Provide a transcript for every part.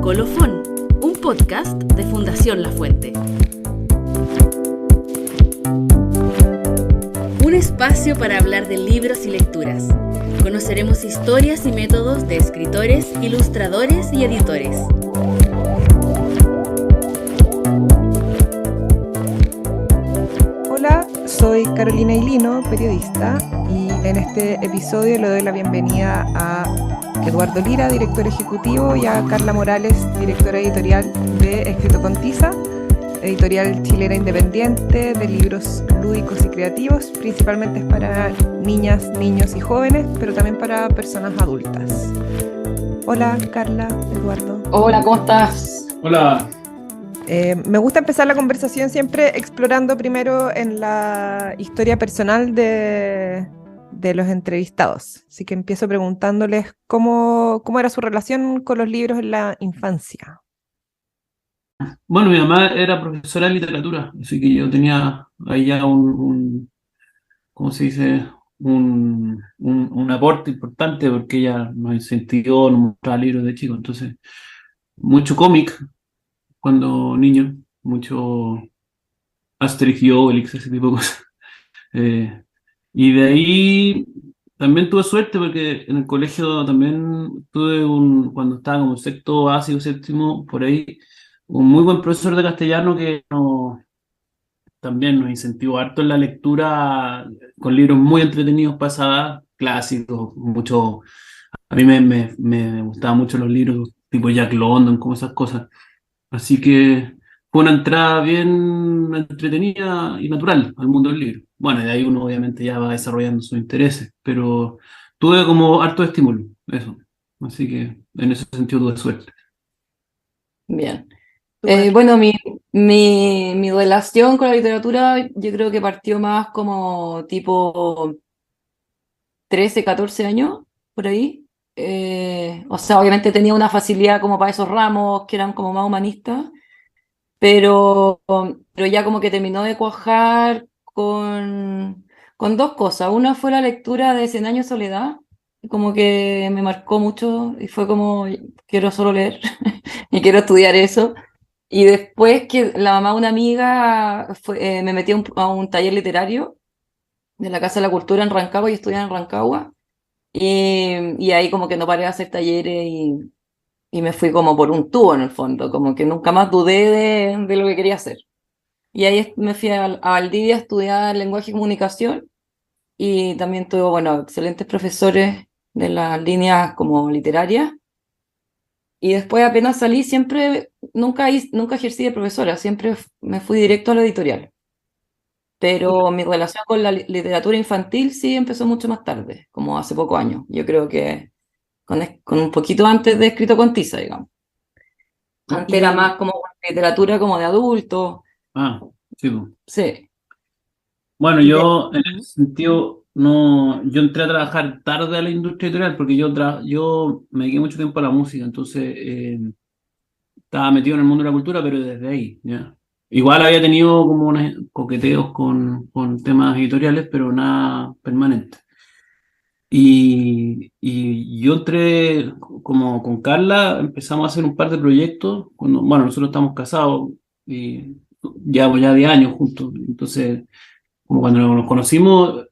Colofón, un podcast de Fundación La Fuente. Un espacio para hablar de libros y lecturas. Conoceremos historias y métodos de escritores, ilustradores y editores. Hola, soy Carolina Ilino, periodista, y en este episodio le doy la bienvenida a Eduardo Lira, director ejecutivo, y a Carla Morales, directora editorial de Escrito con Tiza, editorial chilena independiente de libros lúdicos y creativos. Principalmente es para niñas, niños y jóvenes, pero también para personas adultas. Hola, Carla, Eduardo. Hola, ¿cómo estás? Hola. Me gusta empezar la conversación siempre explorando primero en la historia personal de los entrevistados. Así que empiezo preguntándoles cómo era su relación con los libros en la infancia. Bueno, mi mamá era profesora de literatura, así que yo tenía ahí ya ¿cómo se dice? Un aporte importante porque ella nos incentivó, nos mostraba libros de chico. Entonces, mucho cómic cuando niño, mucho Asterix y Obelix, ese tipo de cosas. Y de ahí también tuve suerte porque en el colegio también cuando estaba como sexto básico, séptimo, por ahí, un muy buen profesor de castellano que también nos incentivó harto en la lectura con libros muy entretenidos para esa edad, clásicos, mucho. A mí me gustaban mucho los libros tipo Jack London, como esas cosas. Así que fue una entrada bien entretenida y natural al mundo del libro. Bueno, y de ahí uno obviamente ya va desarrollando sus intereses, pero tuve como harto estímulo, eso. Así que en ese sentido tuve suerte. Bien. Bueno, mi relación con la literatura yo creo que partió más como tipo 13, 14 años, por ahí. O sea, obviamente tenía una facilidad como para esos ramos que eran como más humanistas, pero ya como que terminó de cuajar con dos cosas. Una fue la lectura de Cien años de soledad, como que me marcó mucho y fue como, quiero solo leer y quiero estudiar eso. Y después que la mamá de una amiga me metió a un taller literario de la Casa de la Cultura en Rancagua y estudiaba en Rancagua. Y ahí como que no paré de hacer talleres y me fui como por un tubo en el fondo, como que nunca más dudé de lo que quería hacer. Y ahí me fui a Valdivia a estudiar lenguaje y comunicación y también tuve, bueno, excelentes profesores de las líneas como literarias. Y después apenas salí, nunca ejercí de profesora, siempre me fui directo a la editorial. Pero mi relación con la literatura infantil sí empezó mucho más tarde, como hace pocos años. Yo creo que con un poquito antes de Escrito con Tiza, digamos. Antes era más como literatura como de adultos. Ah, sí, pues. Sí. Bueno, Y yo en ese sentido no, yo entré a trabajar tarde a la industria editorial porque yo me dediqué mucho tiempo a la música, entonces estaba metido en el mundo de la cultura, pero desde ahí, ¿ya? Igual había tenido como unos coqueteos con temas editoriales, pero nada permanente. Y yo entré como con Carla, empezamos a hacer un par de proyectos, bueno, nosotros estamos casados y llevamos ya 10 años juntos, entonces como cuando nos conocimos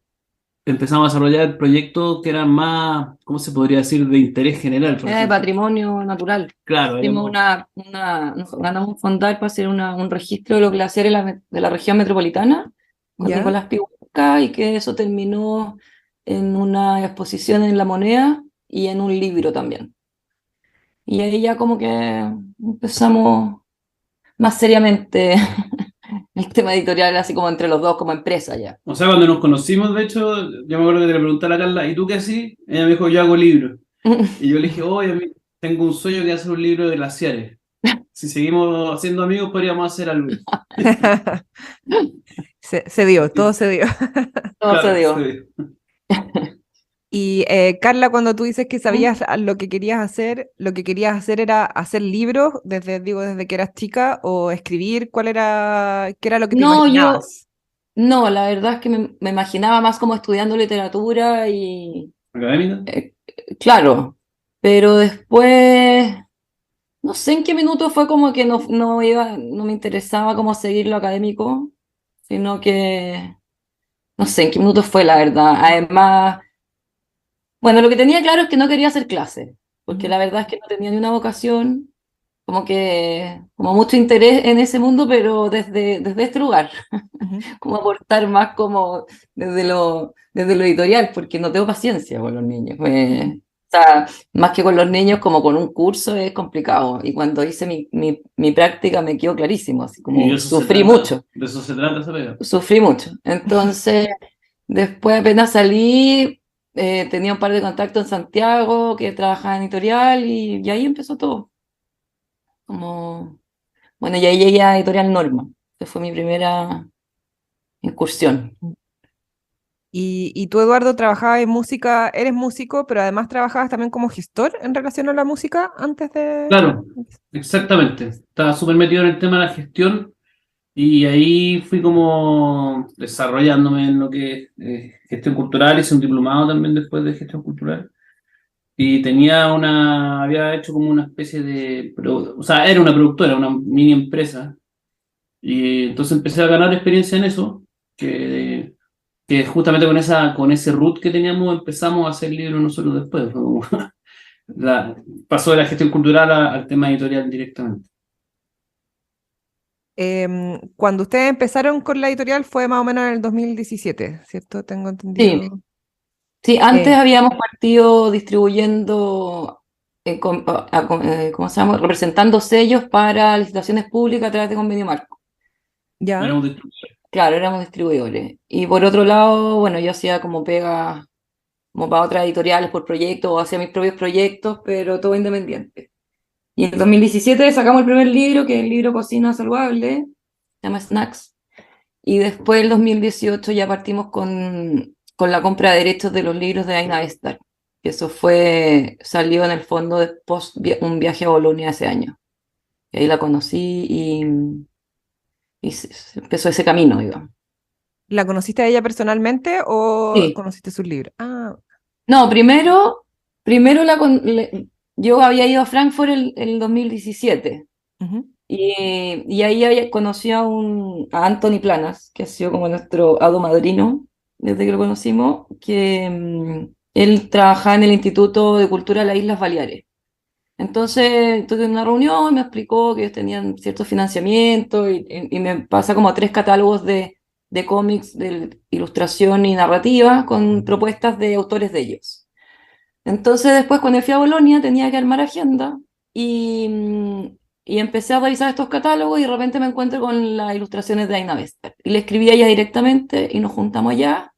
empezamos a desarrollar proyectos que eran más, ¿cómo se podría decir?, de interés general, por era de ejemplo. patrimonio natural. Claro, Hicimos nos ganamos un fondar para hacer un registro de los glaciares de la región metropolitana con ¿Ya? Nicolás Pihuca y que eso terminó en una exposición en La Moneda y en un libro también. Y ahí ya como que empezamos más seriamente el tema editorial, así como entre los dos, como empresa ya. O sea, cuando nos conocimos, de hecho, yo me acuerdo que le pregunté a la Carla, ¿y tú qué haces? Ella me dijo, yo hago libros. Y yo le dije, oye, tengo un sueño que es hacer un libro de glaciares. Si seguimos siendo amigos, podríamos hacer algo. Se dio, todo se dio. Todo se Claro, dio. sí. Y Carla, cuando tú dices que sabías lo que querías hacer era hacer libros desde que eras chica o escribir, qué era lo que te No, imaginabas? no, la verdad es que me imaginaba más como estudiando literatura y, ¿Académica? claro, pero después no sé en qué minuto fue como que no me interesaba como seguir lo académico, sino que no sé en qué minuto fue, la verdad. Además, bueno, lo que tenía claro es que no quería hacer clase, porque Ujú, la verdad es que no tenía ni una vocación, como mucho interés en ese mundo, pero desde este lugar, ujú. como aportar más como desde lo editorial, porque no tengo paciencia con los niños. O sea, más que con los niños, como con un curso es complicado. Y cuando hice mi práctica me quedó clarísimo, así Y como sufrí mucho, de eso se trata esa pega. sufrí mucho. Entonces, después apenas salí, tenía un par de contactos en Santiago que trabajaba en editorial y ahí empezó todo. Como, bueno, y ahí llegué a Editorial Norma, que fue mi primera incursión. Y tú, Eduardo, trabajabas en música, eres músico, pero además trabajabas también como gestor en relación a la música antes de... Claro, exactamente. Estaba súper metido en el tema de la gestión y ahí fui como desarrollándome en lo que es gestión cultural. Hice un diplomado también después de gestión cultural. Y había hecho como una especie o sea, era una productora, una mini empresa. Y entonces empecé a ganar experiencia en eso, que justamente con ese root que teníamos empezamos a hacer libros nosotros después. Fue como pasó de la gestión cultural al tema editorial directamente. Cuando ustedes empezaron con la editorial fue más o menos en el 2017, ¿cierto? Tengo Sí, entendido. sí, antes Eh, habíamos partido distribuyendo, ¿cómo se llama? Representando sellos para licitaciones públicas a través de convenio marco. ya. Éramos distribuidores. Claro, éramos distribuidores. Y por otro lado, bueno, yo hacía como pega, como para otras editoriales por proyectos o hacía mis propios proyectos, pero todo independiente. Y en 2017 sacamos el primer libro, que es el libro Cocina Saludable, se llama Snacks. Y después, el 2018, ya partimos con la compra de derechos de los libros de Aina Estar. Eso salió en el fondo después un viaje a Bolonia ese año. Y ahí la conocí y se empezó ese camino, digamos. ¿La conociste a ella personalmente o Sí. conociste sus libros? Ah, No, primero yo había ido a Frankfurt el 2017 ujú. y ahí conocí a Anthony Planas, que ha sido como nuestro hado madrino desde que lo conocimos, que él trabajaba en el Instituto de Cultura de las Islas Baleares. Entonces tuve una reunión y me explicó que ellos tenían cierto financiamiento y me pasa como 3 catálogos de cómics, de ilustración y narrativa con propuestas de autores de ellos. Entonces después cuando fui a Bolonia tenía que armar agenda y, y empecé a revisar estos catálogos y de repente me encuentro con las ilustraciones de Aina Wester. Y le escribí a ella directamente y nos juntamos allá.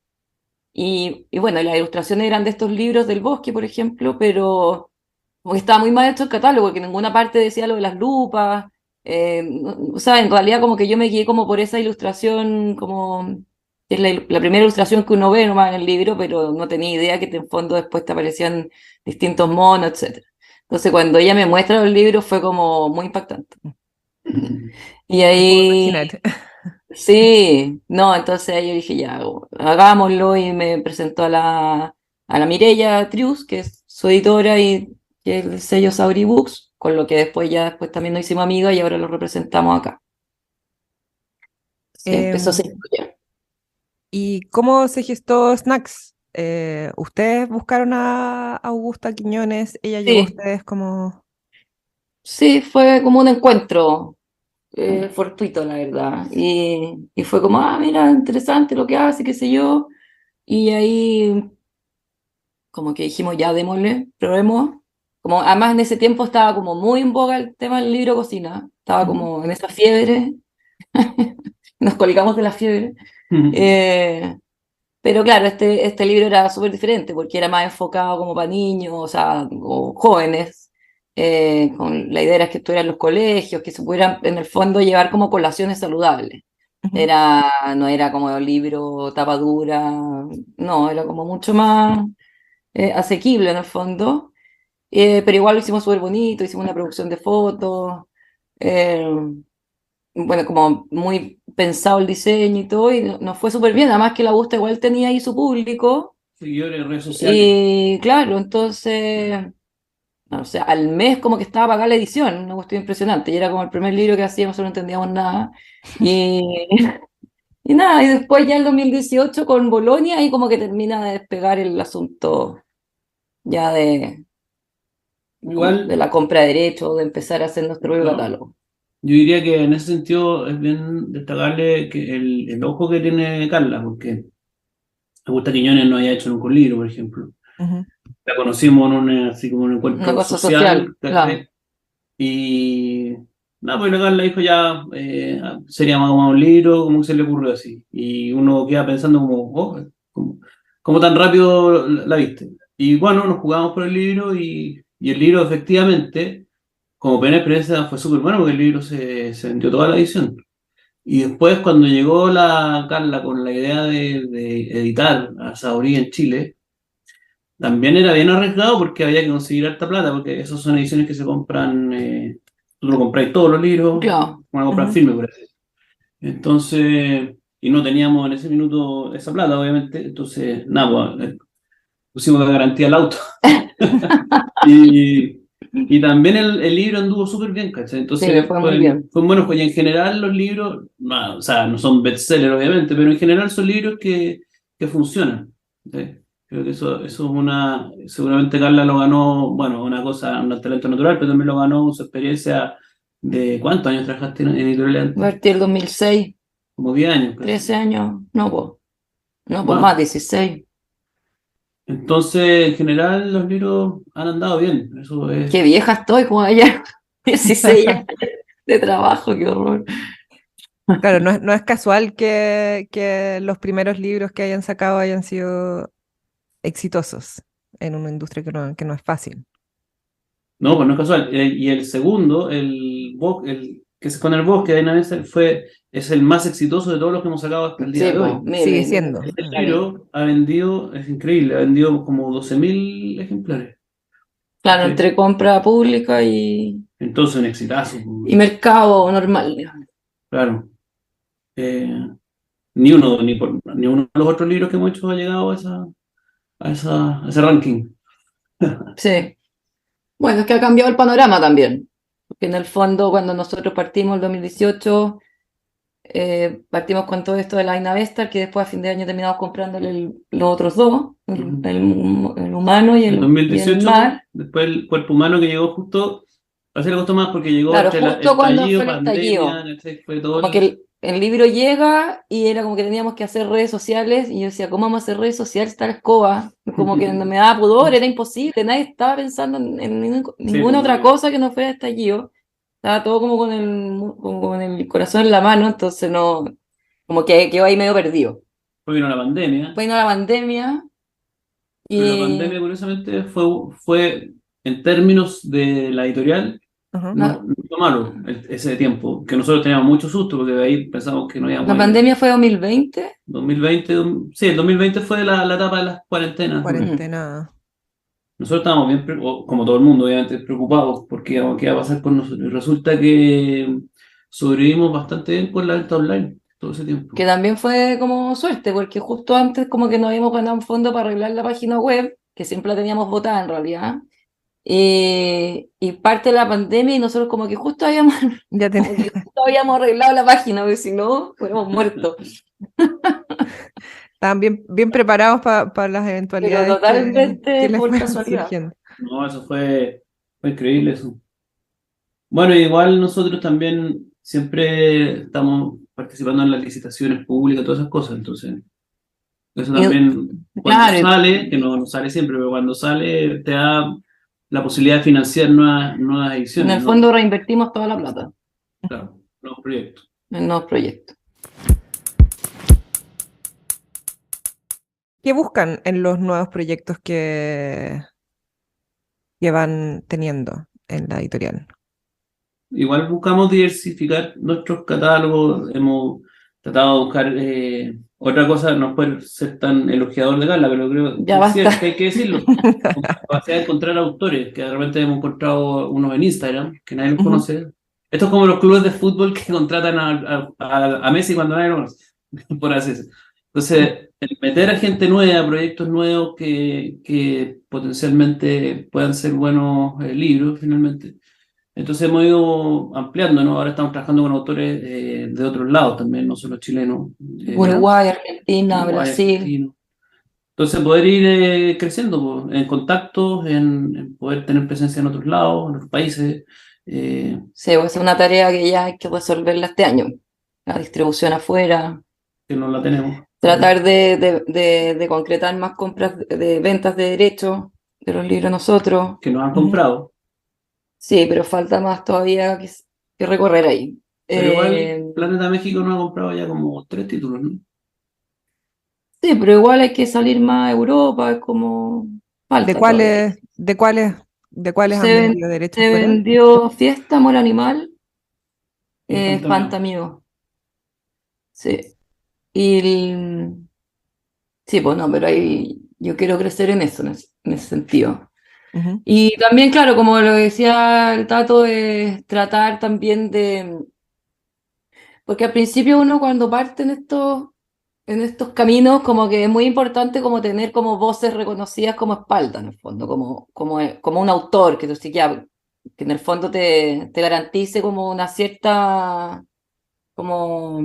Y bueno, las ilustraciones eran de estos libros del bosque, por ejemplo, pero como que estaba muy mal hecho el catálogo, que en ninguna parte decía lo de las lupas. O sea, en realidad como que yo me guié como por esa ilustración, como que es la primera ilustración que uno ve nomás en el libro, pero no tenía idea que en fondo después te aparecían distintos monos, etcétera. Entonces cuando ella me muestra los libros fue como muy impactante. Y Me puedo ahí, imaginar. sí, no, entonces ahí yo dije, ya, hagámoslo y me presentó a la Mireia Trius, que es su editora y que es el sello Sauri Books, con lo que después también nos hicimos amigas y ahora lo representamos acá. Sí, empezó a Em, ser historia. ¿Y cómo se gestó Snacks? ¿Ustedes buscaron a Augusta Quiñones? ¿Ella llegó a Sí, ustedes como... sí, fue como un encuentro fortuito, la verdad. Y fue como, mira, interesante lo que hace, qué sé yo. Y ahí como que dijimos, ya démosle, probemos. Como, además en ese tiempo estaba como muy en boga el tema del libro cocina, estaba Ujú, como en esa fiebre, nos colgamos de la fiebre. Eh, pero claro, este libro era súper diferente porque era más enfocado como para niños, o sea, o jóvenes. Con la idea era que estuvieran en los colegios, que se pudieran en el fondo llevar como colaciones saludables. ujú. No era como un libro tapa dura, no, era como mucho más asequible en el fondo, pero igual lo hicimos súper bonito, hicimos una producción de fotos, eh, bueno, como muy pensado el diseño y todo, y nos fue súper bien, además que la Augusta igual tenía ahí su público, Seguidores en redes sociales. y claro, entonces O sea, al mes como que estaba pagada la edición, una cuestión impresionante. Y era como el primer libro que hacíamos, no entendíamos nada. Y, y nada, y después ya el 2018 con Bolonia, ahí como que termina de despegar el asunto ya de Igual, la compra de derechos, de empezar a hacer nuestro propio claro, catálogo. yo diría que en ese sentido es bien destacable que el ojo que tiene Carla, porque Augusta Quiñones no haya hecho nunca un libro, por ejemplo. Ujú. La conocimos en un, así como un Una encuentro cosa social, social, claro. ¿cachai? Y nada, pues la Carla dijo ya, sería más o menos un libro, como que se le ocurrió así. Y uno queda pensando como, oh, ¿cómo tan rápido la viste? Y bueno, nos jugamos por el libro y el libro efectivamente, como primera experiencia, fue súper bueno porque el libro se vendió toda la edición. Y después cuando llegó la Carla con la idea de editar a Saorí en Chile, también era bien arriesgado porque había que conseguir harta plata, porque esas son ediciones que se compran, tú lo compráis todos los libros, Claro. van a comprar Ujú. firme, por así decirlo. Entonces, y no teníamos en ese minuto esa plata, obviamente, entonces, nada, pues, pusimos de garantía el auto. Y, y también el libro anduvo súper bien, ¿cachai? Sí, le Entonces, fue muy bien. fue bueno, pues y en general los libros, no, o sea, no son bestsellers, obviamente, pero en general son libros que funcionan. ¿Sí? Creo que eso es una, seguramente Carla lo ganó, bueno, una cosa, un talento natural, pero también lo ganó su experiencia de, ¿cuántos años trabajaste en editorial antes? Partí el 2006, Como 10 años, casi. 13 años, no, pues más, Wow. 16. Entonces, en general, los libros han andado bien, eso es. Qué vieja estoy, como allá, 16 años de trabajo, qué horror. Claro, no es casual que los primeros libros que hayan sacado hayan sido exitosos en una industria que no es fácil. No, pues no es casual. Y el segundo, el que se con el bosque de Diana Benzer es el más exitoso de todos los que hemos sacado hasta el día Sí, de pues, hoy. Sigue siendo. Este Ah. libro ha vendido, es increíble, ha vendido como 12.000 ejemplares. claro, ¿Sí? entre compra pública Entonces, un exitazo, y mercado normal, digamos. claro. Eh, ni uno de los otros libros que hemos hecho ha llegado a ese ranking. Sí. Bueno, es que ha cambiado el panorama también, porque en el fondo cuando nosotros partimos en 2018, partimos con todo esto de la Ina Vestar, que después a fin de año terminamos comprándole los otros dos, Ujú. el humano En y el 2018, mar. después el cuerpo humano que llegó justo, así le costó más porque llegó Claro, entre el justo cuando fue estallido, el estallido. pandemia, ¿cachai? Fue todo Como que el libro llega y era como que teníamos que hacer redes sociales y yo decía, ¿cómo vamos a hacer redes sociales? Está la escoba. Como que me daba pudor, era imposible, nadie estaba pensando en Sí, pues ninguna otra no. cosa que no fuera estallido. Estaba todo como con el corazón en la mano, entonces no, como que quedó ahí medio perdido. Fue vino la pandemia, Después vino la pandemia pero la y pandemia curiosamente fue en términos de la editorial, Ajá. no fue malo ese tiempo, que nosotros teníamos mucho susto porque de ahí pensamos que no íbamos la a ir. pandemia fue 2020. 2020, sí, el 2020 fue la etapa de las cuarentenas. Mm. Cuarentena. Nosotros estábamos bien, como todo el mundo, obviamente, preocupados porque qué iba a pasar con nosotros. Y resulta que sobrevivimos bastante bien con la venta online todo ese tiempo. Que también fue como suerte, porque justo antes como que nos habíamos ganado un fondo para arreglar la página web, que siempre la teníamos botada en realidad, y parte de la pandemia y nosotros como que justo habíamos, Ya como que justo habíamos arreglado la página, porque si no, hubiéramos muerto. estaban bien preparados para las Pero eventualidades que totalmente les por fueron casualidad. surgiendo. No, eso fue increíble eso. Bueno, igual nosotros también siempre estamos participando en las licitaciones públicas, todas esas cosas, entonces eso Y, también cuando claro, sale, que no sale siempre, pero cuando sale te da la posibilidad de financiar nuevas en ediciones, el ¿no? fondo reinvertimos toda la plata Claro, nuevos proyectos. en nuevos proyectos. ¿Qué buscan en los nuevos proyectos que van teniendo en la editorial? Igual buscamos diversificar nuestros catálogos, hemos tratado de buscar otra cosa, no puede ser tan elogiador de Carla, pero creo Ya que sí basta. que hay que decirlo. Con capacidad de encontrar autores, que de repente hemos encontrado unos en Instagram, que nadie los Ujú. conoce. Esto es como los clubes de fútbol que contratan a Messi cuando nadie lo conoce, por así decirlo. Entonces, el meter a gente nueva, proyectos nuevos que potencialmente puedan ser buenos libros, finalmente. Entonces hemos ido ampliando, ¿no? Ahora estamos trabajando con autores de otros lados también, no solo chilenos, ¿Ya? Uruguay, Argentina, Uruguay, Brasil. argentinos. Entonces poder ir creciendo po, en contactos, en poder tener presencia en otros lados, en otros países. Sí, pues es una tarea que ya hay que resolverla este año. La distribución afuera, Que no la tenemos. tratar de concretar más compras de ventas de derechos de los libros nosotros. Que nos han Ujú. comprado. Sí, pero falta más todavía que recorrer ahí. Pero igual Eh, Planeta México nos ha comprado ya como 3 títulos, ¿no? sí, pero igual hay que salir más a Europa, es como ¿De falta todavía. cuáles, de cuáles, de cuáles han Se, ven- vendido derechos se fuera? vendió Fiesta, Amor Animal, Y Fantasma. Espantamigo. Sí. Y sí, pues no, pero ahí yo quiero crecer en eso, en ese sentido. Ujú. Y también, claro, como lo decía el Tato, es tratar también porque al principio uno cuando parte en estos caminos, como que es muy importante como tener como voces reconocidas como espalda, en el fondo, como un autor, que tú sí, ya, que en el fondo te garantice como una cierta, como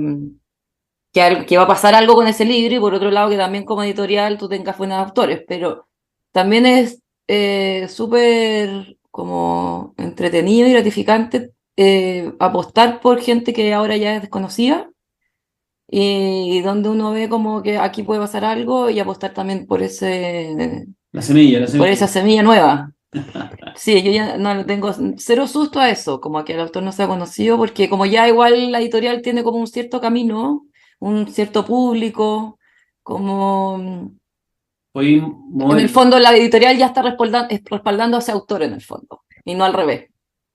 que va a pasar algo con ese libro, y por otro lado que también como editorial tú tengas buenos autores, pero también es súper como entretenido y gratificante apostar por gente que ahora ya es desconocida y donde uno ve como que aquí puede pasar algo y apostar también por La semilla, la por esa semilla. semilla nueva. Sí, yo ya no le tengo cero susto a eso, como a que el autor no sea conocido, porque como ya igual la editorial tiene como un cierto camino, un cierto público, como Hoy en el mover. fondo la editorial ya está respaldando a ese autor en el fondo, y no al revés.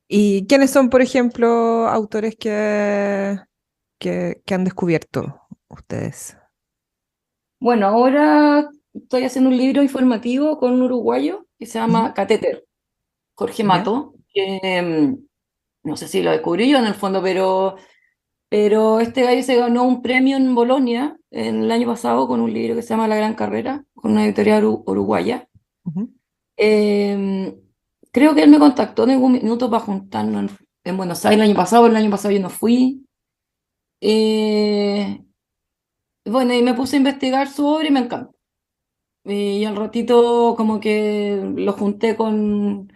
¿Y quiénes son, por ejemplo, autores que han descubierto ustedes? Bueno, ahora estoy haciendo un libro informativo con un uruguayo que se Ujú. llama Catéter, Jorge ¿Ya? Mato, que no sé si lo descubrí yo en el fondo, pero este gallo se ganó un premio en Bolonia en el año pasado con un libro que se llama La Gran Carrera, con una editorial uruguaya. Ujú. Eh, Creo que él me contactó en algún minuto para juntarnos en Buenos Aires el año pasado yo no fui. Eh, bueno, y me puse a investigar su obra y me encantó. Y al ratito como que lo junté con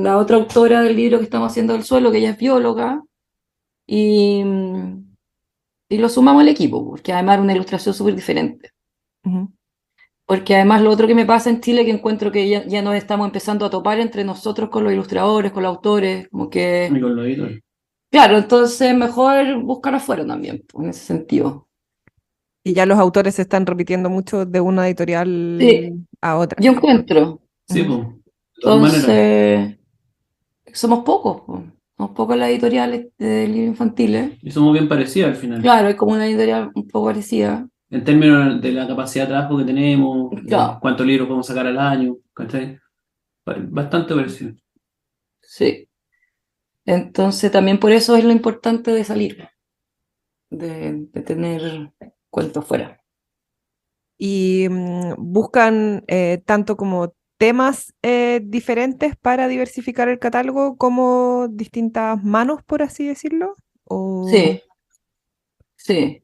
la otra autora del libro que estamos haciendo del suelo, que ella es bióloga, y, y lo sumamos al equipo, porque además era una ilustración súper diferente. Ujú. Porque además lo otro que me pasa en Chile, que encuentro que ya nos estamos empezando a topar entre nosotros con los ilustradores, con los autores, como Y que, con los editores. claro, entonces mejor buscar afuera también, pues, en ese sentido. Y ya los autores se están repitiendo mucho de una Sí, editorial a otra. yo encuentro. Sí, Ujú. pues, de todas maneras. Entonces, somos pocos, pues. Somos pocos las editoriales de libros infantiles. Y somos bien parecidos al final. Claro, es como una editorial un poco parecida. En términos de la capacidad de trabajo que tenemos, Claro, cuántos libros podemos sacar al año, ¿cachai? Bastante parecido. sí. Entonces, también por eso es lo importante de salir, de tener cuentos fuera. Y buscan tanto como temas diferentes para diversificar el catálogo como distintas manos, por así decirlo. O... Sí, sí.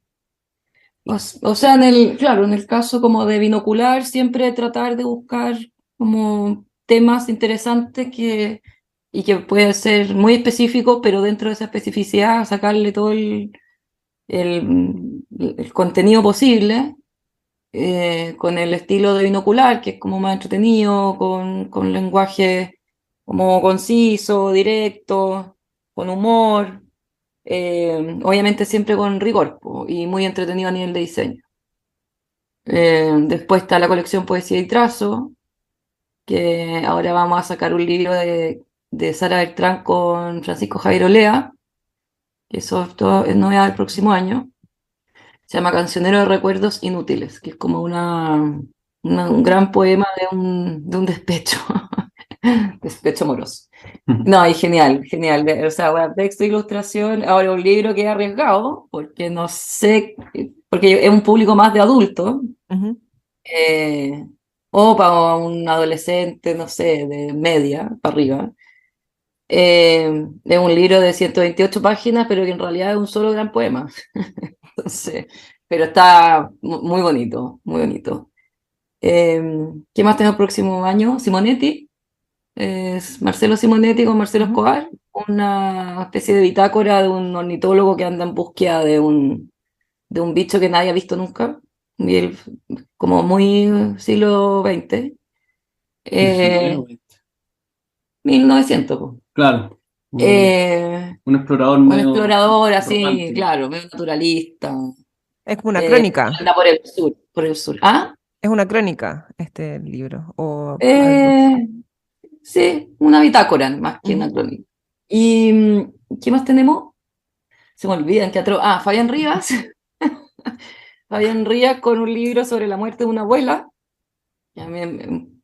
O sea, claro, en el caso como de binocular, siempre tratar de buscar como temas interesantes y que puede ser muy específico, pero dentro de esa especificidad sacarle todo el contenido posible, con el estilo de binocular, que es como más entretenido, con lenguaje como conciso, directo, con humor. Obviamente siempre con rigor po, y muy entretenido a nivel de diseño. Después está la colección Poesía y Trazo, que ahora vamos a sacar un libro de Sara Bertrán con Francisco Javier Olea, que eso es novedad del próximo año. Se llama Cancionero de Recuerdos Inútiles, que es como un gran poema de un despecho, despecho amoroso. No, y genial, genial. O sea, bueno, texto, ilustración. Ahora un libro que he arriesgado, porque no sé porque es un público más de adultos, Ujú. o para un adolescente, no sé, de media para arriba. Es un libro de 128 páginas, pero que en realidad es un solo gran poema. Entonces, pero está muy bonito, muy bonito. Eh, ¿Qué más tengo el próximo año? Simonetti, es Marcelo Simonetti con Marcelo Ujú. Escobar, una especie de bitácora de un ornitólogo que anda en búsqueda de un bicho que nadie ha visto nunca, y como muy siglo XX, 19 o eh, 20. 1900, po. Claro, Eh, un explorador un medio explorador así, romántico. claro, medio naturalista, Es como una crónica. anda por el sur, por el sur. ¿Ah? Es una crónica este libro o algo. Eh, sí, una bitácora más que una Ujú. crónica. ¿Y qué más tenemos? Se me olvidan que otro. Ah, Fabián Rivas. Fabián Rivas con un libro sobre la muerte de una abuela. Que a mí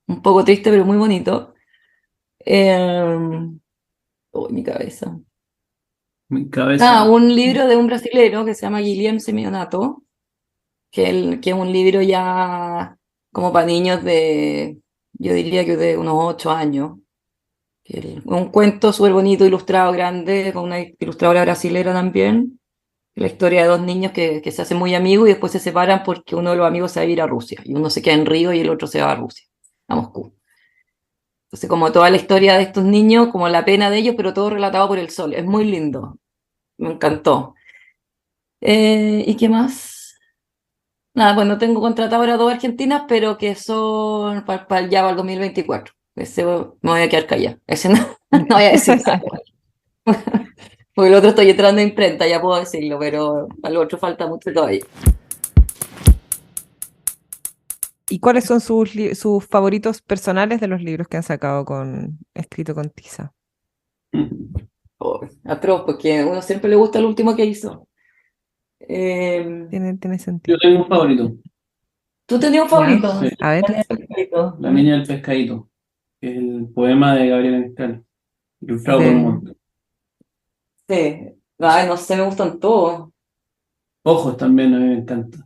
un poco triste, pero muy bonito. Oh, mi cabeza. Mi cabeza. Ah, un libro de un brasilero que se llama Guilherme Semionato, que es un libro ya como para niños de, yo diría que de unos 8 años. Un cuento súper bonito, ilustrado, grande, con una ilustradora brasilera también. La historia de dos niños que se hacen muy amigos y después se separan porque uno de los amigos se va a ir a Rusia y uno se queda en Río y el otro se va a Rusia, a Moscú. Entonces, como toda la historia de estos niños, como la pena de ellos, pero todo relatado por el sol. Es muy lindo. Me encantó. ¿Y qué más? Nada, bueno, tengo contratado ahora dos argentinas, pero que son ya para el 2024. Ese me voy a quedar callada. Ese no, no voy a decir nada. Porque el otro estoy entrando a imprenta, ya puedo decirlo, pero al otro falta mucho todavía. ¿Y cuáles son sus favoritos personales de los libros que han sacado escrito con tiza? Oh, atroz, porque a uno siempre le gusta el último que hizo. Tiene Yo sentido. tengo un favorito, ¿Tú tenías un ¿Ya? favorito? sí, Sí, A ver. ¿cuál es el favorito? La niña del pescadito, que es el poema de Gabriela Mistral, ilustrado por un De, montón. Sí. Ay, no sé, me gustan todos. Ojos también a mí me encanta.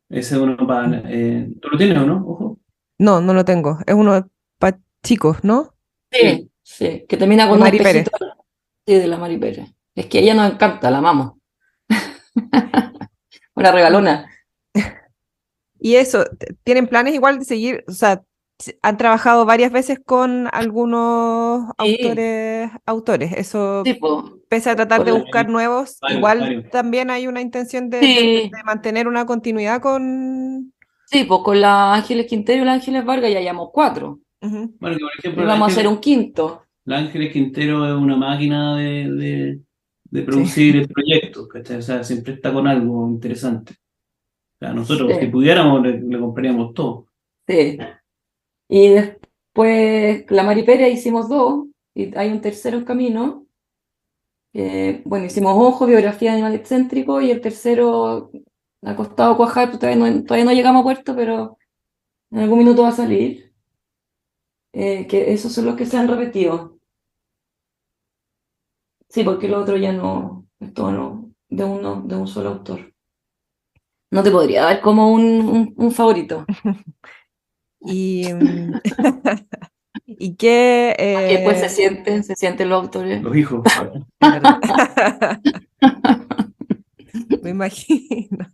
Ese es uno para... ¿tú lo tienes o no? Ojo. no, no lo tengo. Es uno para chicos, ¿no? Sí. Sí, sí, que termina De con un Mari Pérez. espejito. Sí, de la Mari Pérez. Es que ella nos encanta, la amamos. Una Y, regalona. y eso, ¿tienen planes igual de seguir? O sea, han trabajado varias veces con algunos Sí, autores. Eso, sí, po. pese a tratar Con de la- buscar nuevos, Varios, igual varios. también hay una intención sí, de mantener una continuidad con... sí, pues con la Ángeles Quintero y la Ángeles Vargas ya llevamos cuatro. Ujú. Bueno, que por Y ejemplo, vamos a hacer un quinto. la Ángeles Quintero es una máquina de Sí. producir proyectos, ¿cachai? O sea, siempre está con algo interesante. O sea, nosotros, si Sí, pudiéramos, le compraríamos todo. sí. Y después la Mari Pérez hicimos dos, y hay un tercero en camino. Bueno, hicimos Ojo, biografía de animal excéntrico, y el tercero ha costado cuajar, pues todavía no llegamos a puerto, pero en algún minuto va a salir. Que esos son los que se han repetido. Sí, porque el otro ya no, esto no, de un solo autor. No te podría dar como un favorito. Y, y qué, Que después se sienten los autores. Los hijos. es verdad. Me imagino.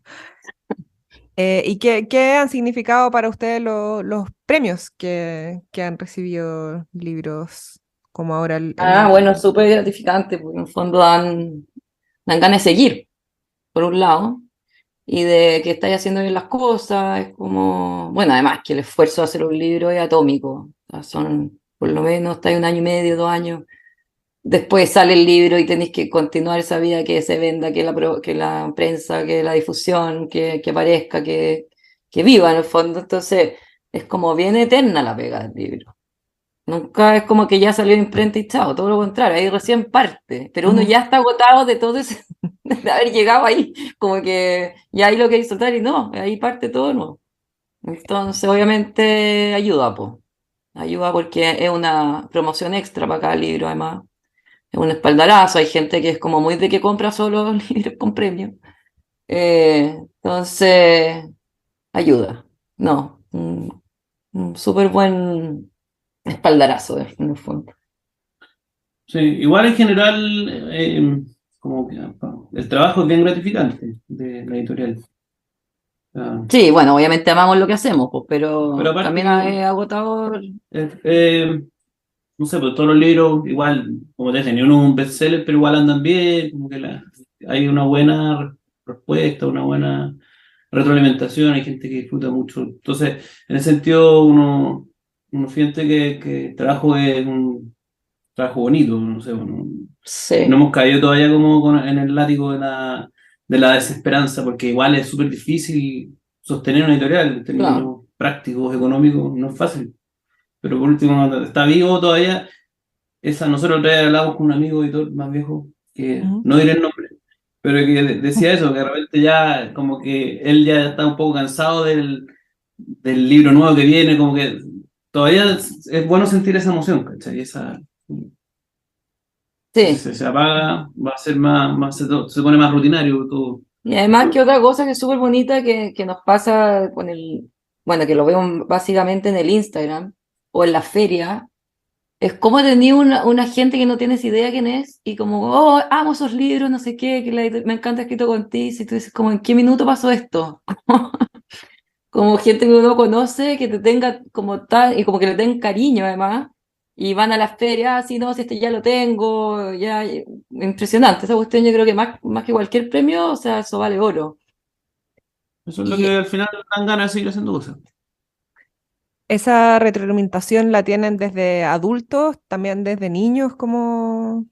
¿Y qué han significado para ustedes los premios que han recibido libros como ahora Ah, bueno, súper gratificante, porque en el fondo dan ganas de seguir, por un lado, y de que estáis haciendo bien las cosas, es como, bueno, además que el esfuerzo de hacer un libro es atómico, o sea, son, por lo menos, estáis 1 año y medio, 2 años, después sale el libro y tenéis que continuar esa vida, que se venda, que la prensa, que la difusión, que aparezca, que viva en el fondo, entonces es como bien eterna la pega del libro. Nunca es como que ya salió de imprenta y chao, todo lo contrario, ahí recién parte, pero uno Ujú. ya está agotado de todo eso, de haber llegado ahí, como que ya ahí lo que hizo soltar y no, ahí parte todo, no. Entonces, obviamente ayuda, pues, ayuda porque es una promoción extra para cada libro, además, es un espaldarazo, hay gente que es como muy de que compra solo libros con premios, Entonces, ayuda. No, un súper buen espaldarazo en el fondo. Sí, igual en general, como que el trabajo es bien gratificante de la editorial. Ah, Sí, bueno, obviamente amamos lo que hacemos, pues, pero pero aparte también que, es agotador. eh, eh, no sé, pues todos los libros, igual, como te dicen, ni uno es un bestseller, pero igual andan bien, como que hay una buena respuesta, una buena retroalimentación, hay gente que disfruta mucho. Entonces, en ese sentido, uno siente que el trabajo es un trabajo bonito, no sé, no Sí, hemos caído todavía como en el látigo de la desesperanza, porque igual es súper difícil sostener una editorial en claro. términos prácticos, económicos, no es fácil. Pero por último, está vivo todavía. Nosotros otra vez hablamos con un amigo editor más viejo, que Ujú. no diré el nombre, pero que decía eso, que de repente ya como que él ya está un poco cansado del libro nuevo que viene, como que todavía es bueno sentir esa emoción, ¿cachai? Si Sí. se apaga, va a ser se pone más rutinario todo. Y además que otra cosa que es súper bonita que nos pasa bueno, que lo veo básicamente en el Instagram o en la feria, es como tenía una gente que no tienes idea quién es y como, oh, amo esos libros, no sé qué, me encanta escrito contigo, y tú dices, como, ¿en qué minuto pasó esto? Como gente que uno conoce, que te tenga como tal, y como que le den cariño además, y van a las ferias, ah, sí, no, si este ya lo tengo, ya, impresionante, esa cuestión yo creo que más que cualquier premio, o sea, eso vale oro. Eso es lo que Y al final dan ganas de seguir haciendo cosas. ¿Esa retroalimentación la tienen desde adultos, también desde niños, como...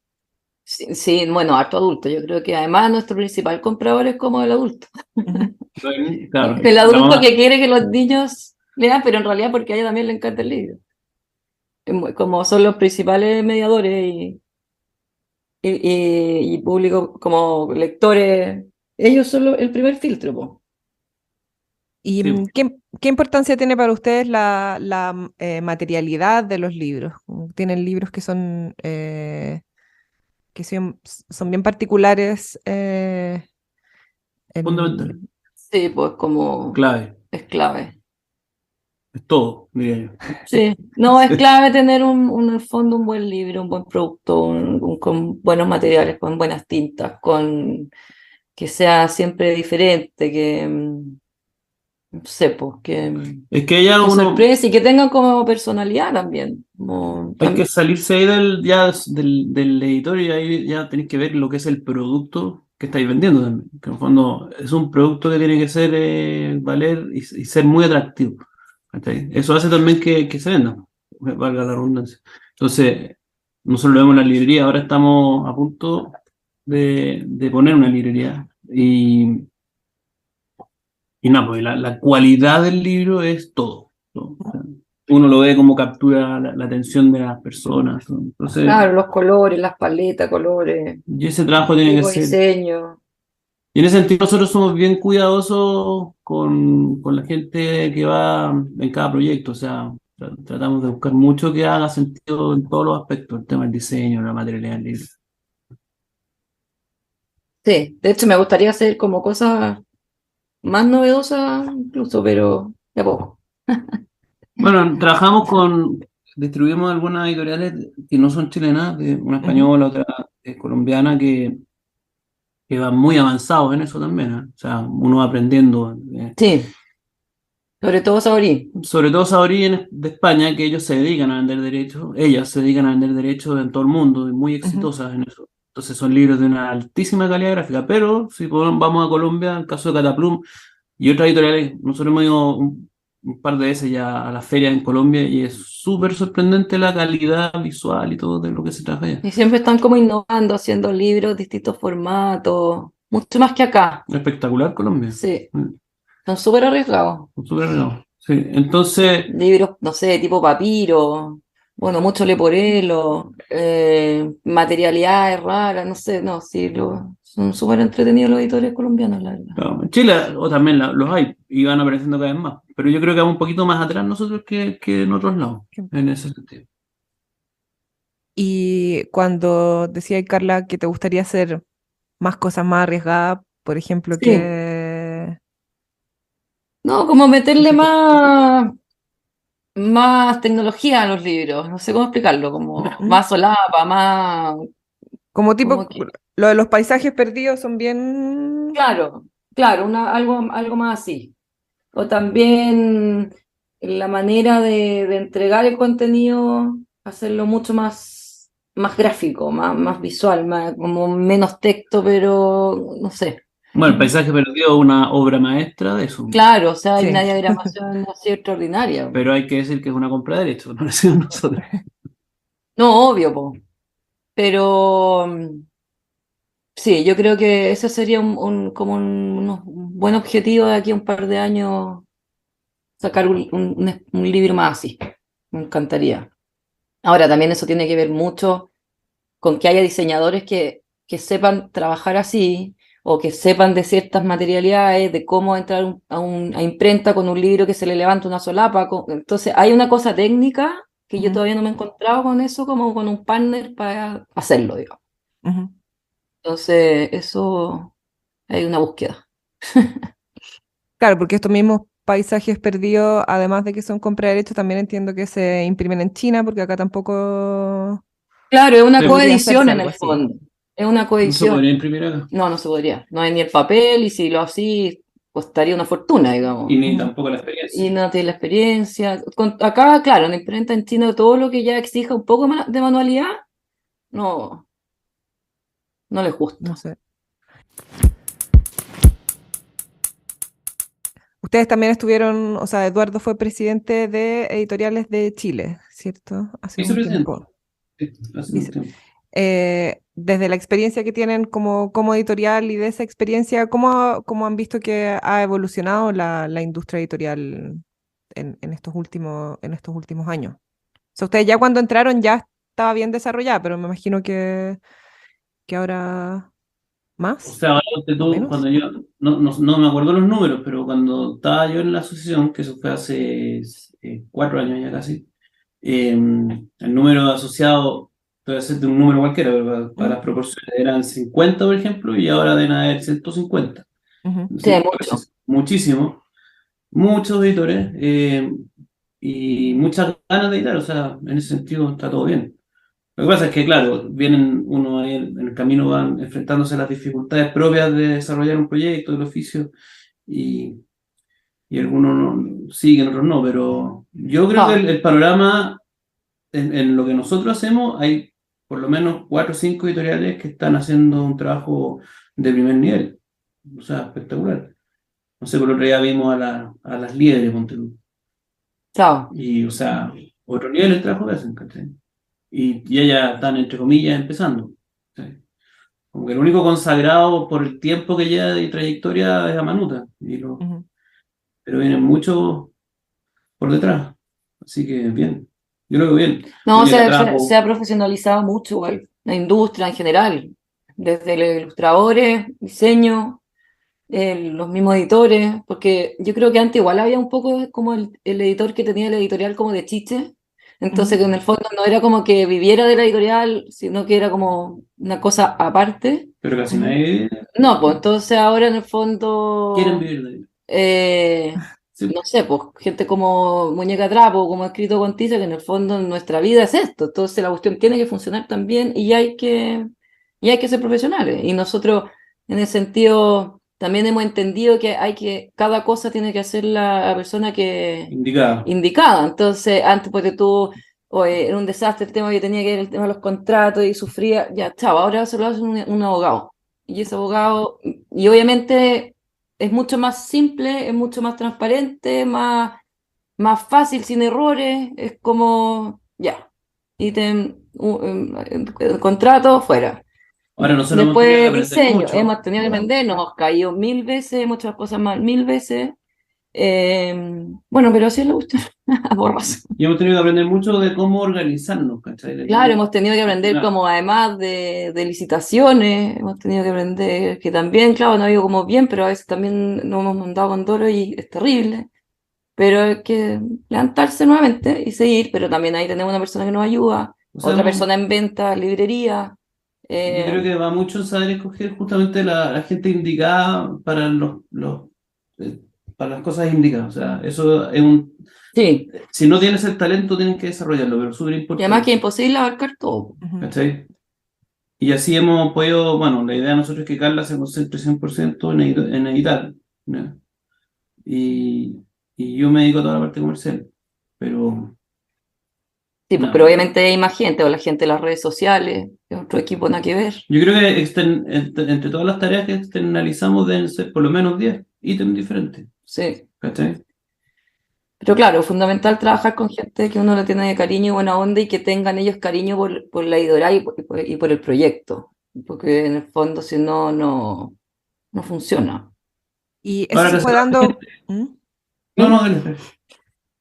sí, sí, bueno, harto adulto, yo creo que además nuestro principal comprador es como el adulto. Ujú. Claro, El la adulto mamá. que quiere que los niños lean, pero en realidad porque a ella también le encanta el libro. Como son los principales mediadores y público como lectores, ellos son el primer filtro, po. ¿Y Sí. qué importancia tiene para ustedes la materialidad de los libros? ¿Tienen libros que son bien particulares Fundamental, en... Sí, pues como clave, es clave. es todo, diría yo. Sí, no, es clave tener en el fondo un buen libro, un buen producto, con buenos materiales, con buenas tintas, con que sea siempre diferente, que no sé, pues, Es que ya que uno, sorpresa y que tengan como personalidad también. hay que salirse ahí del editor y ahí ya tenéis que ver lo que es el producto que estáis vendiendo también. Que en el fondo es un producto que tiene que ser, valer y ser muy atractivo. ¿Cachai? Eso hace también que se venda, valga la redundancia. Entonces, nosotros lo vemos en la librería, ahora estamos a punto de poner una librería. Y nada, pues la cualidad del libro es todo, ¿no? O sea, uno lo ve como captura la atención de las personas, ¿no? Entonces, Claro, los colores, las paletas, colores, y ese trabajo tiene que tipo de ser. diseño. Y en ese sentido, nosotros somos bien cuidadosos con la gente que va en cada proyecto. O sea, tratamos de buscar mucho que haga sentido en todos los aspectos, el tema del diseño, la materialidad del libro. Sí, de hecho me gustaría hacer como cosas más novedosas incluso, pero de a poco. Bueno, distribuimos algunas editoriales que no son chilenas, una Ujú. española, otra colombiana, que van muy avanzados en eso también, ¿eh? O sea, uno va aprendiendo, Sí, sobre todo Saborí. sobre todo Saori de España, que ellos se dedican a vender derechos, ellas se dedican a vender derechos en todo el mundo y muy Ujú. exitosas en eso. Entonces son libros de una altísima calidad gráfica, pero si vamos a Colombia, el caso de Cataplum y otras editoriales, nosotros hemos ido un par de veces ya a las ferias en Colombia y es súper sorprendente la calidad visual y todo de lo que se trabaja allá. Y siempre están como innovando, haciendo libros, distintos formatos, mucho más que acá. Espectacular Colombia. Sí, son súper arriesgados. Súper arriesgado. Sí, entonces, Libros, no sé, tipo papiro, bueno, mucho leporelo, materialidades raras, no sé, no, sí, son súper entretenidos los editores colombianos, la verdad. claro, en Chile o también los hay y van apareciendo cada vez más, pero yo creo que vamos un poquito más atrás nosotros que en otros lados, en ese sentido. Y cuando decía Carla que te gustaría hacer más cosas más arriesgadas, por ejemplo, Sí, No, como meterle más tecnología a los libros, no sé cómo explicarlo, como ¿Mm? más solapa, más, Como como tipo, que, lo de los paisajes perdidos son bien... claro, claro, algo más así. O también la manera de entregar el contenido, hacerlo mucho más gráfico, más visual, como menos texto, pero no sé. Bueno, el paisaje perdido es una obra maestra de eso, Claro, o sea, hay Sí. una diagramación así extraordinaria. pero hay que decir que es una compra de derechos, no lo hacemos nosotros. No, obvio, po. Pero sí, yo creo que ese sería un buen objetivo de aquí a un par de años, sacar un libro más así. Me encantaría. Ahora, también eso tiene que ver mucho con que haya diseñadores que sepan trabajar así o que sepan de ciertas materialidades, de cómo entrar a imprenta con un libro que se le levanta una solapa. Entonces, hay una cosa técnica que yo Ujú, todavía no me he encontrado con eso, como con un partner para hacerlo, digamos. ujú. Entonces, eso hay una búsqueda. Claro, porque estos mismos paisajes perdidos, además de que son compra de derechos, también entiendo que se imprimen en China, porque acá tampoco Claro, es una Sí, podría coedición hacerse en algo el así. fondo. Es una no se podría coedición. imprimir acá. No, no se podría. No hay ni el papel y si lo así costaría una fortuna, digamos. Y ni Ujú. tampoco la Y experiencia. no tiene la experiencia. Acá, claro, en la imprenta en China todo lo que ya exija un poco de manualidad, no, no les No gusta. sé. Ustedes también estuvieron, o sea, Eduardo fue presidente de Editoriales de Chile, ¿cierto? Hace un Vicepresidente, tiempo. sí, hace un Dice, tiempo. desde la experiencia que tienen como editorial y de esa experiencia, ¿cómo han visto que ha evolucionado la industria editorial en estos últimos años? O sea, ustedes ya cuando entraron ya estaba bien desarrollada, pero me imagino que ahora O más sea, ahora ponte o tú, menos. cuando yo, no me acuerdo los números, pero cuando estaba yo en la asociación, que eso fue hace 4 años ya casi, el número de asociados, puede ser de un número cualquiera, pero para Mm, las proporciones eran 50, por ejemplo, y ahora deben haber 150. ujú, Sí, Sí, mucho. muchísimo, muchos editores y muchas ganas de editar, o sea, en ese sentido está todo bien. Lo que pasa es que, claro, vienen uno ahí en el camino, van enfrentándose a las dificultades propias de desarrollar un proyecto, del oficio, y, y algunos siguen, otros no, pero yo creo que No, el panorama, en lo que nosotros hacemos, hay por lo menos 4 o 5 editoriales que están haciendo un trabajo de primer nivel, o sea, espectacular. No sé, por otro día vimos a las Liebres, ponte tú. chao. Y, o sea, otro nivel el trabajo que hacen, ¿cachai? Y ellas están, entre comillas, empezando. ¿Sí? Como que el único consagrado por el tiempo que lleva de trayectoria es Amanuta, ujú. pero vienen muchos por detrás. Así que bien, yo lo veo bien. No, Muñeca se Trapo, ha profesionalizado mucho igual, la industria en general, desde los ilustradores, diseño, los mismos editores, porque yo creo que antes igual había un poco como el editor que tenía el editorial como de chiche, entonces Ujú, que en el fondo no era como que viviera de la editorial, sino que era como una cosa aparte. pero casi ujú. nadie No, pues entonces ahora en el quieren fondo, vivir de ello. eh, Sí, no sé, pues gente como Muñeca Trapo, como escrito con tiza, que en el fondo nuestra vida es esto, entonces la cuestión tiene que funcionar también y hay que ser profesionales. Y nosotros en ese sentido también hemos entendido que cada cosa tiene que hacer la persona que indicado. indicada. Entonces, antes porque tú, oye, era un desastre el tema que tenía que ver el tema de los contratos y sufría, ya, chao, ahora se lo hace un abogado. Y ese abogado, y obviamente es mucho más simple, es mucho más transparente, más fácil, sin errores, es como, ya, el contrato fuera. Ahora nosotros hemos tenido que Después aprender diseño, mucho. hemos tenido que aprender, nos hemos caído 1000 veces, hemos hecho las cosas mal 1000 veces. Bueno, pero así es la cuestión, a borras. Y hemos tenido que aprender mucho de cómo organizarnos, ¿cachai? De Claro, cómo hemos tenido que aprender funcionar. como además de licitaciones, hemos tenido que aprender que también, claro, no ha ido como bien, pero a veces también nos hemos mandado con Doro y es terrible. Pero hay que levantarse nuevamente y seguir, pero también ahí tenemos una persona que nos ayuda, O sea, otra persona en venta, librería. yo creo eh, que va mucho en saber escoger justamente la gente indicada para los para las cosas indicadas. O sea, eso es un... Sí, Si no tienes el talento, tienes que desarrollarlo, pero es súper y importante. además que es imposible abarcar todo. Ujú. ¿Cachai? Y así hemos podido, bueno, la idea de nosotros es que Carla se concentre 100% en editar, ¿no? Y, y yo me dedico a toda la parte comercial, pero Sí, pues, nada. pero obviamente hay más gente, o la gente de las redes sociales, que otro equipo nada que ver. Yo creo que entre todas las tareas que externalizamos deben ser por lo menos 10 ítems diferentes, Sí. ¿cachai? Pero claro, es fundamental trabajar con gente que uno le tiene cariño y buena onda y que tengan ellos cariño por la editorial y por el proyecto. Porque en el fondo, si no, no funciona. Y eso Ahora se que fue se... dando, ¿Mm? No, no, dale.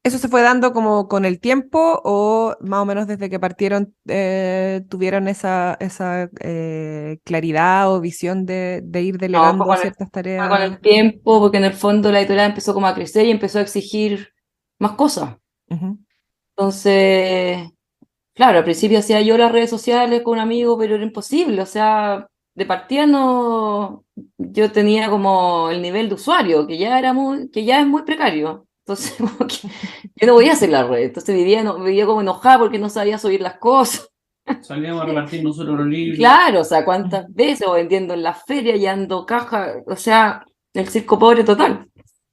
¿Eso se fue dando como con el tiempo o más o menos desde que partieron tuvieron esa claridad o visión de ir No, delegando ciertas fue con tareas? el tiempo, porque en el fondo la editorial empezó como a crecer y empezó a exigir más cosas. Ujú, Entonces, claro, al principio hacía yo las redes sociales con un amigo, pero era imposible. O sea, de partida no, yo tenía como el nivel de usuario, que ya es muy precario. Entonces, como que yo no voy a hacer la red. Entonces vivía como enojada porque no sabía subir las cosas. Salíamos a repartir nosotros los libros. Claro, o sea, cuántas veces o vendiendo en la feria y ando caja, o sea, el circo pobre total.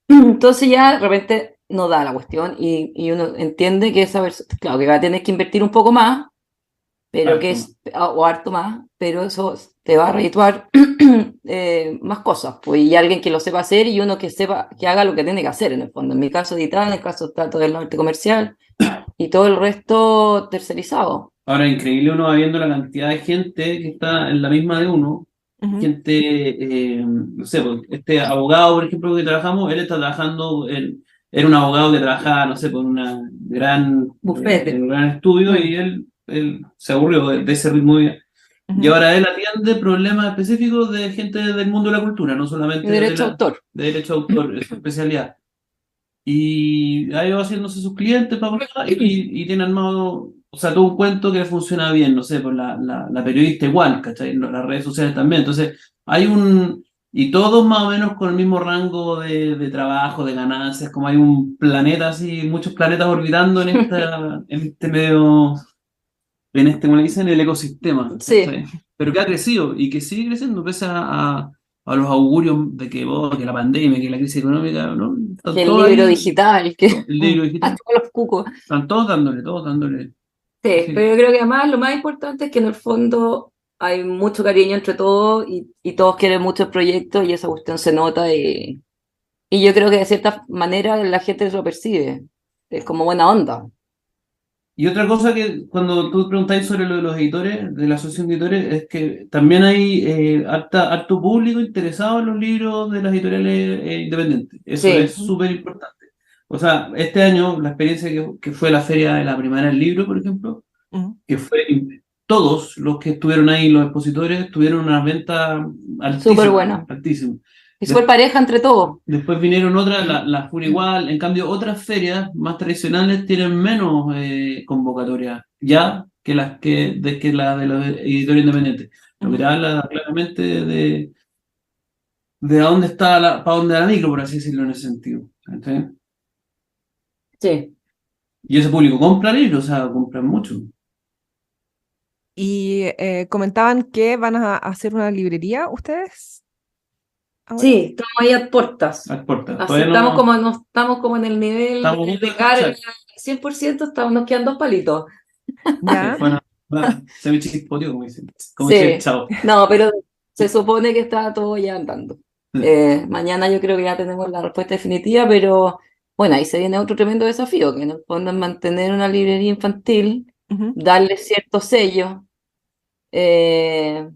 Entonces ya de repente no da la cuestión y uno entiende que esa persona, claro, que va a tener que invertir un poco más, pero Harto que más. es, o harto más, pero eso te va a redituar más cosas, pues, y alguien que lo sepa hacer y uno que sepa, que haga lo que tiene que hacer en el fondo. En mi caso editar, en el caso trato del arte comercial y todo el resto tercerizado. Ahora, increíble uno va viendo la cantidad de gente que está en la misma de uno. ujú, Gente, no sé, pues, este abogado, por ejemplo, que trabajamos, él está trabajando, era un abogado que trabajaba, no sé, por una Bufete. en un gran estudio Mm. y él se aburrió de ese ritmo de vida. Y ujú. ahora él atiende problemas específicos de gente del mundo de la cultura, no Y solamente derecho a autor. de derecho de autor, es su especialidad. Y ha ido haciéndose sus clientes y tiene armado, o sea, todo un cuento que funciona bien, no sé, pues la periodista igual, ¿cachai? Las redes sociales también. Entonces, y todos más o menos con el mismo rango de trabajo, de ganancias, como hay un planeta así, muchos planetas orbitando en este medio, como le dicen, el ecosistema, Sí, ¿cachai? Pero que ha crecido y que sigue creciendo pese a los augurios de que la pandemia, que la crisis económica, ¿no? Están que el todos libro ahí, digital, que el libro hasta digital, con los cucos. están todos dándole. Sí, Sí. pero yo creo que además lo más importante es que en el fondo hay mucho cariño entre todos y todos quieren mucho el proyecto y esa cuestión se nota y yo creo que de cierta manera la gente lo percibe. Es como buena onda. Y otra cosa que cuando tú preguntáis sobre lo de los editores, de la asociación de editores, es que también hay harto público interesado en los libros de las editoriales independientes. Eso es Sí, Ujú, súper importante. O sea, este año la experiencia que fue la feria de la primavera del libro, por ejemplo, ujú. que fue todos los que estuvieron ahí, los expositores, tuvieron una venta súper altísima, buena. altísima. Y súper pareja entre todos. Después vinieron otras, la FUR igual, en cambio otras ferias más tradicionales tienen menos convocatorias ya que las de los editores independientes. Lo que te Ujú. habla claramente de a dónde está para dónde va la micro, por así decirlo en ese sentido. ¿Cachai? Sí. Y ese público compra libros, o sea, compran mucho. Y comentaban que van a hacer una librería ustedes ahora. Sí, estamos ahí a puertas. Las puertas. Así Todavía no no estamos como en el nivel estamos a punto de de carga escuchar. 100%, nos quedan dos palitos. Sí, ¿Ya? bueno, se me chispoteó, como dicen. Como decía el Sí, chavo. no, pero se supone que está todo ya andando. Mañana yo creo que ya tenemos la respuesta definitiva, pero bueno, ahí se viene otro tremendo desafío, que en el fondo es mantener una librería infantil, Ujú, darle cierto sello, eh,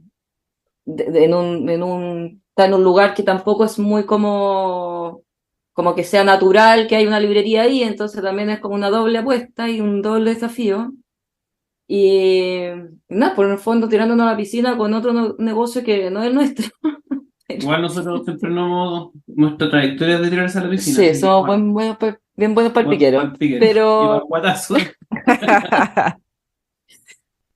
está en un lugar que tampoco es muy como que sea natural que hay una librería ahí, entonces también es como una doble apuesta y un doble desafío. Y nada, por el fondo tirándonos a la piscina con otro negocio que no es el nuestro. Igual nosotros siempre no, nuestra trayectoria es de tirarse a la piscina, Sí, así que somos bueno, bien buenos para el buen piquero. pal piquero y para Pero, guatazo.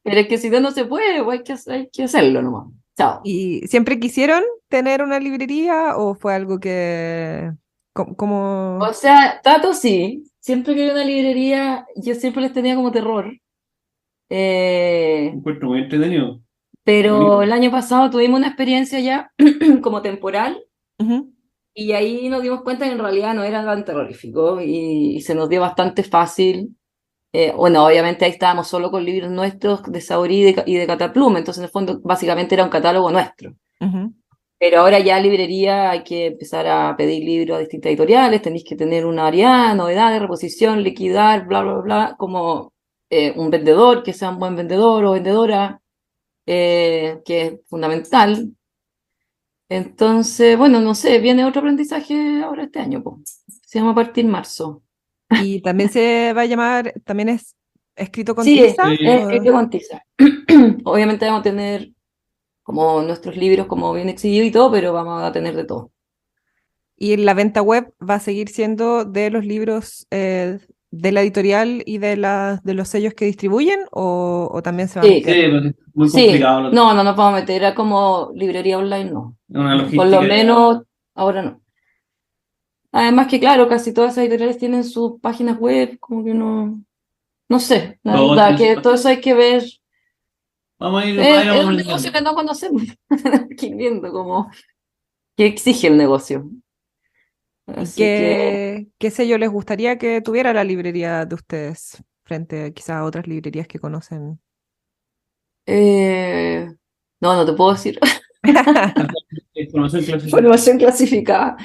pero es que si no se puede, pues hay que hacerlo nomás. Chao. ¿Y siempre quisieron tener una librería o fue algo Como... O sea, Tato sí. Siempre que hay una librería, yo siempre les tenía como terror. Un encuentro muy entretenido. Pero el Bonito. año pasado tuvimos una experiencia ya como temporal Ujú, y ahí nos dimos cuenta que en realidad no era tan terrorífico y se nos dio bastante fácil. Bueno, obviamente ahí estábamos solo con libros nuestros de Saborí y de Cataplum, entonces en el fondo básicamente era un catálogo nuestro. ujú. Pero ahora ya librería hay que empezar a pedir libros a distintas editoriales, tenéis que tener una área, novedades, reposición, liquidar, bla, bla, bla, como un vendedor que sea un buen vendedor o vendedora, que es fundamental. Entonces, bueno, no sé, viene otro aprendizaje ahora este año, po. Se llama Partir Marzo. Y también se va a llamar, también es escrito con Sí, tiza. es ¿O? escrito con tiza. Obviamente vamos a tener como nuestros libros como bien exhibidos y todo, pero vamos a tener de todo. Y la venta web va a seguir siendo de los libros de la editorial y de los sellos que distribuyen, o también se va a Sí, Sí, meter. pues, es muy sí, complicado. no, no nos vamos a meter a como librería online, no. Es una Por lo logística ya. menos ahora no. Además que claro, casi todas esas editoriales tienen sus páginas web, como que no, no sé, la Todos verdad tienen su que todo página. eso hay que ver. Vamos a ir, Es vamos un a ir negocio viendo. que no conocemos, que ir viendo como que exige el negocio. ¿Y Así que, qué sello les gustaría que tuviera la librería de ustedes frente quizás a otras librerías que conocen? eh, no, no te puedo decir. Información clasificada. Información clasificada.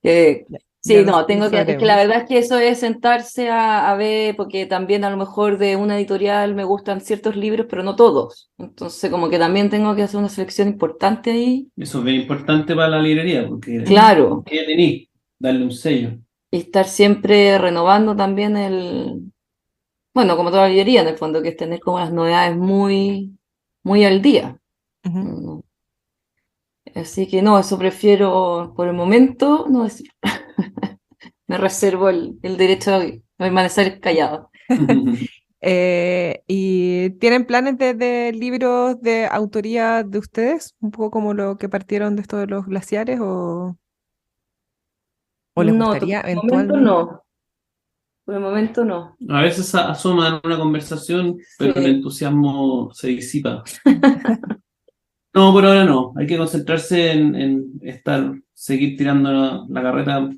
Eh, Ya sí, no, lo tengo es que la sabremos. verdad es que eso es sentarse a ver, porque también a lo mejor de una editorial me gustan ciertos libros, pero no todos. Entonces, como que también tengo que hacer una selección importante ahí. Eso es bien importante para la librería, porque Ujú. Claro, ¿qué tenéis? Darle un sello. y estar siempre renovando también bueno, como toda librería en el fondo, que es tener como las novedades muy, muy al día. Ujú. Mm, Así que no, eso prefiero por el momento no decir. Me reservo el derecho a permanecer callado. ¿Y tienen planes de libros de autoría de ustedes? Un poco como lo que partieron de esto de los glaciares, o les No, gustaría por el momento eventualmente. no. Por el momento no. A veces asoma en una conversación, pero el Sí. entusiasmo se disipa. No, por ahora no. Hay que concentrarse en seguir tirando la carrera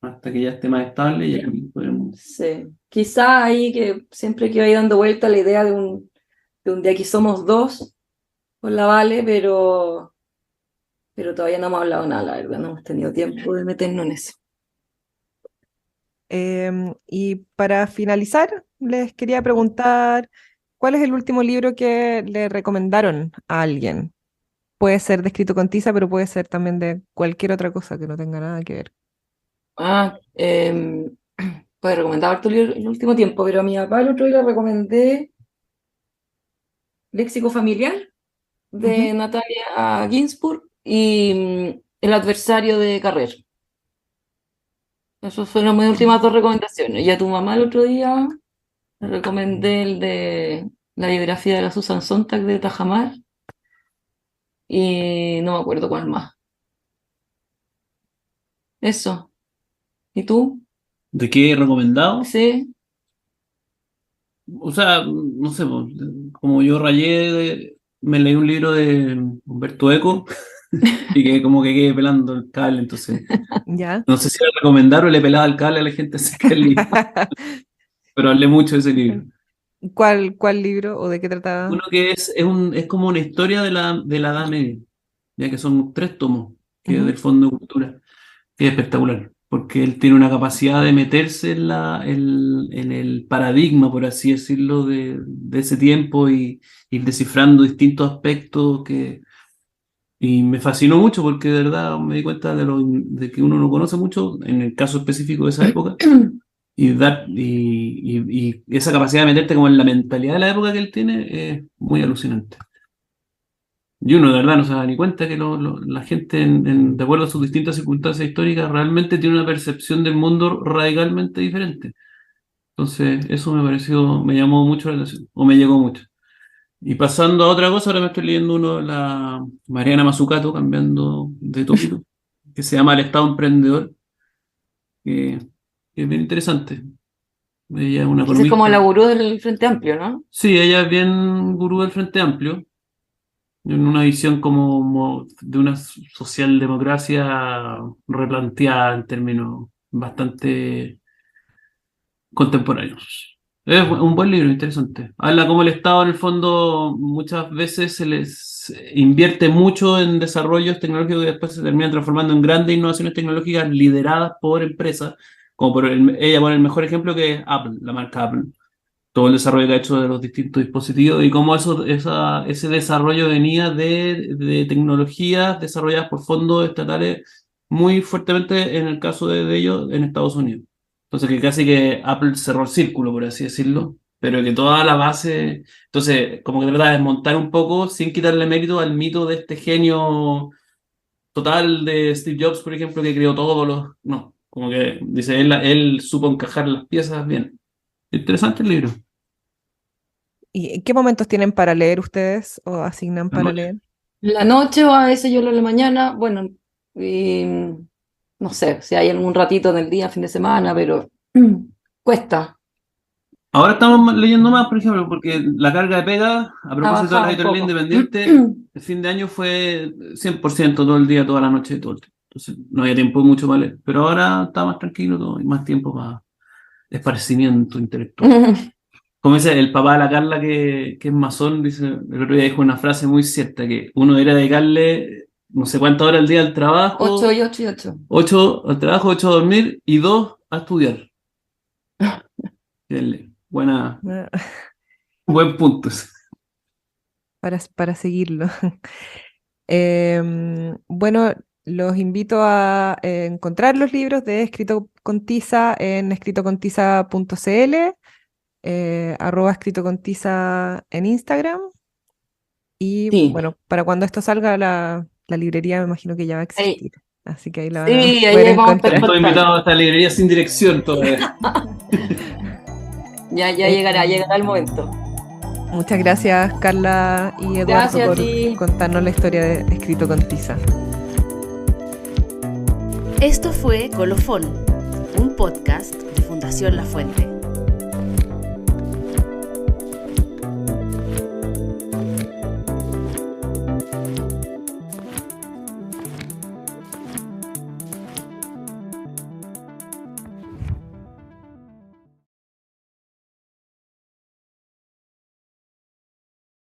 hasta que ya esté más estable y ahí podremos. Sí. Quizá ahí que siempre que vaya dando vuelta la idea de un de aquí somos dos con la Vale, pero todavía no hemos hablado nada, la verdad, no hemos tenido tiempo de meternos en eso. Y para finalizar, les quería preguntar, ¿cuál es el último libro que le recomendaron a alguien? Puede ser de escrito con tiza, pero puede ser también de cualquier otra cosa que no tenga nada que ver. Ah, pues recomendaba harto libro en el último tiempo, pero a mi papá el otro día le recomendé Léxico Familiar de Ujú. Natalia Ginsburg y El adversario de Carrer. Esas fueron mis últimas dos recomendaciones. Y a tu mamá el otro día le recomendé el de la biografía de la Susan Sontag de Tajamar y no me acuerdo cuál más. Eso. ¿Y tú? ¿De qué he recomendado? Sí. O sea, no sé, pues, como yo rayé, me leí un libro de Humberto Eco y que como que quedé pelando el cable, entonces ¿Ya? no sé si le recomendar o le pelaba el cable a la gente acerca del libro, pero hablé mucho de ese libro. ¿Cuál libro o de qué trataba? Uno que es como una historia de la Edad Media, ya que son 3 tomos, que es Ujú. del Fondo de Cultura, que es espectacular, porque él tiene una capacidad de meterse en el paradigma, por así decirlo, de ese tiempo y ir descifrando distintos aspectos y me fascinó mucho porque de verdad me di cuenta de que uno no conoce mucho, en el caso específico de esa época, y esa capacidad de meterte como en la mentalidad de la época que él tiene es muy alucinante. Y uno de verdad no se da ni cuenta que la gente, de acuerdo a sus distintas circunstancias históricas, realmente tiene una percepción del mundo radicalmente diferente. Entonces, eso me llamó mucho la atención, o me llegó mucho. Y pasando a otra cosa, ahora me estoy leyendo uno de la Mariana Mazzucato, cambiando de tópico, que se llama El Estado Emprendedor, que es bien interesante. Ella es una Esa es como economista. la gurú del Frente Amplio, ¿no? Sí, ella es bien gurú del Frente Amplio, en una visión como de una socialdemocracia replanteada en términos bastante contemporáneos. Es un buen libro, interesante. Habla como el Estado, en el fondo, muchas veces se les invierte mucho en desarrollos tecnológicos y después se terminan transformando en grandes innovaciones tecnológicas lideradas por empresas, como ella pone el mejor ejemplo que es Apple, la marca Apple. Todo el desarrollo que ha hecho de los distintos dispositivos y cómo ese desarrollo venía de tecnologías desarrolladas por fondos estatales muy fuertemente en el caso de ellos en Estados Unidos. Entonces que casi que Apple cerró el círculo, por así decirlo, pero que toda la base, entonces como que trata de desmontar un poco sin quitarle mérito al mito de este genio total de Steve Jobs, por ejemplo, que creó todos los... No, como que dice, él supo encajar las piezas bien. Interesante el libro. ¿Y en qué momentos tienen para leer ustedes o asignan La para noche. leer? La noche o a veces yo leo en la mañana, bueno, y, no sé, si hay algún ratito en el día, fin de semana, pero cuesta. Ahora estamos leyendo más, por ejemplo, porque la carga de pega, a Ha propósito de la bajado un editorial poco. independiente, el fin de año fue 100% todo el día, toda la noche, todo el tiempo. Entonces no había tiempo mucho para leer. Pero ahora está más tranquilo todo y más tiempo para esparcimiento intelectual. Como dice el papá de la Carla, que es masón, dice, el otro día dijo una frase muy cierta, que uno debería dedicarle no sé cuántas horas al día al 8 trabajo, y 8 y 8. 8 al trabajo, 8 a dormir y 2 a estudiar. Buena, Ah, buen punto. para seguirlo. Bueno, los invito a encontrar los libros de Escrito con Tiza en escritocontiza.cl, @escritocontiza en Instagram. Y Sí, bueno, para cuando esto salga, la librería me imagino que ya va a ahí, existir. Así que ahí la van a sí, poder ahí vamos a estar Están encontrar. todos contando. invitados a esta librería sin dirección todavía. Ya llegará el momento. Muchas gracias, Carla y Eduardo, Gracias a por ti. contarnos la historia de Escrito con Tiza. Esto fue Colofón, un podcast de Fundación La Fuente.